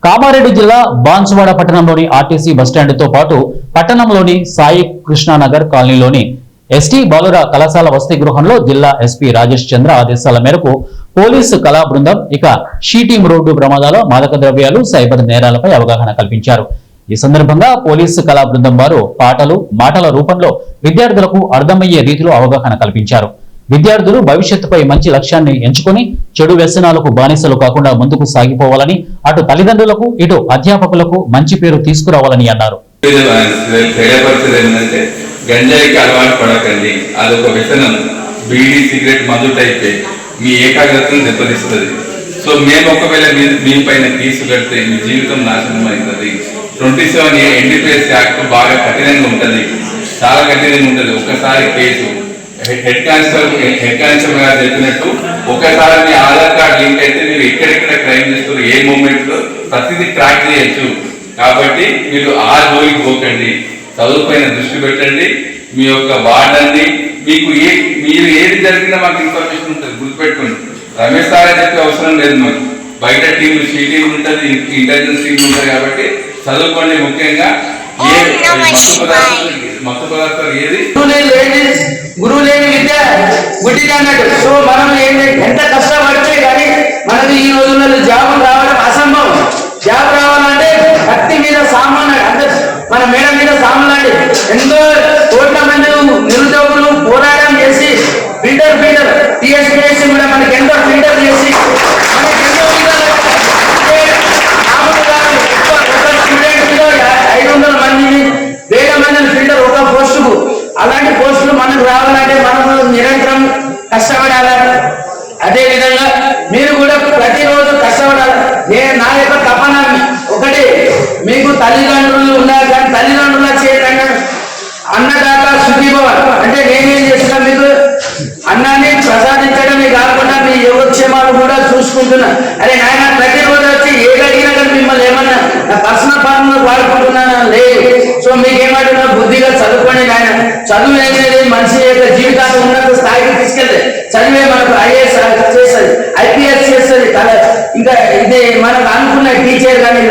కామారెడ్డి జిల్లా బాన్సువాడ పట్టణంలోని ఆర్టీసీ బస్టాండ్తో పాటు పట్టణంలోని సాయి కృష్ణానగర్ కాలనీలోని ఎస్టీ బాలుర కళాశాల వసతి గృహంలో జిల్లా ఎస్పీ రాజేష్ చంద్ర ఆదేశాల మేరకు పోలీసు కళా బృందం షీటింగ్ రోడ్డు ప్రమాదాలు మాదక ద్రవ్యాలు సైబర్ నేరాలపై అవగాహన కల్పించారు। ఈ సందర్భంగా పోలీసు కళా బృందం వారు పాటలు మాటల రూపంలో విద్యార్థులకు అర్థమయ్యే రీతిలో అవగాహన కల్పించారు। విద్యార్థులు భవిష్యత్తుపై మంచి లక్ష్యాన్ని ఎంచుకొని చెడు వ్యసనాలకు బానిసలు కాకుండా ముందుకు సాగిపోవాలని అటు తల్లిదండ్రులకు ఇటు అధ్యాపకులకు మంచి పేరు తీసుకురావాలని అన్నారు। గంజాయికి అలవాటు పడకండి, అదొక వ్యసనం, బీడీ సిగరెట్ మందు టైపే మీ ఏకాగ్రతను దెబ్బతీస్తుంది। సో మేము ఒకవేళ మీ పైన కేసు కడితే మీ జీవితం నాశనం అవుతుంది। 27 ఎన్డీపీఎస్ యాక్ట్ బాగా కఠినంగా ఉంటుంది, చాలా కఠినంగా ఉంటుంది। ఒకసారి కేసు హెడ్ కానిస్టేబుల్ గారు చెప్పినట్టు ఒకసారి మీ ఆధార్ కార్డు లింక్ అయితే మీరు ఎక్కడెక్కడ క్రైమ్ చేస్తారు, ఏ మూమెంట్ లో ప్రతిదీ ట్రాక్ చేయొచ్చు। కాబట్టి మీరు ఆ జోలికి పోకండి, చదువుపైన దృష్టి పెట్టండి। మీ యొక్క వార్డన్ని మీరు ఏది జరిగినా మాకు ఇన్ఫర్మేషన్ ఉంటుంది, గుర్తుపెట్టుకోండి। రమేష్ సార్ చెప్పే అవసరం లేదు, మాకు బయట టీంలు షీ టీం ఉంటుంది, ఇంటెలిజెన్స్ టీం ఉంటుంది। కాబట్టి చదువుకోండి। ముఖ్యంగా మత్తు పదార్థాలు ఏది గురువు లేని విద్య గుడ్డిగా అన్నట్టు। సో మనం ఎంత కష్టపడితే కానీ మనకి ఈ రోజుల్లో జాబ్ రావడం అసంభవం। జాబ్ రావాలంటే కత్తి మీద సామాన్ అంటే మన మేడ మీద సామాన్ లాంటి ఎంతో కోట్ల మంది నిరుద్యోగులు పోరాటం చేసి ఫిల్టర్ టీఎస్పీఎస్సీ కూడా మనకి ఎంతో ఫిల్టర్ చేసి మనకి ఎంతో స్టూడెంట్ 500 మందిని 1000 మందిని ఫిల్టర్ ఒక పోస్టుకు, అలాంటి పోస్టులు మనకు రావాలంటే మనము నిరంతరం కష్టపడాలి। అదే విధంగా మీరు కూడా ప్రతిరోజు కష్టపడాలి। నా యొక్క తపన ఒకటి, మీకు తల్లిదండ్రులు ఉన్నారు కానీ తల్లిదండ్రుల చేత అన్నదాత సుఖీభవ అంటే నేనేం చేస్తున్నా, మీకు అన్నాన్ని ప్రసాదించడమే కాకుండా మీ యోగక్షేమాలు కూడా చూసుకుంటున్నా। అరే నాయన ప్రతిరోజు వచ్చి ఏదడిగినా కానీ మిమ్మల్ని ఏమన్నా నా పర్సనల్ పనులు వాడుకుంటున్నాను లేదు। సో మీకేమంటున్నా బుద్ధిగా చదువుకోండి నాయన। చదువు అనేది మనిషి యొక్క జీవితాన్ని ఉన్నత స్థాయికి తీసుకెళ్తే చదివే మనకు ఐఏఎస్ చేస్తుంది, ఐపీఎస్ చేస్తుంది, ఇంకా ఇది మనకు అనుకున్న టీచర్ కానీ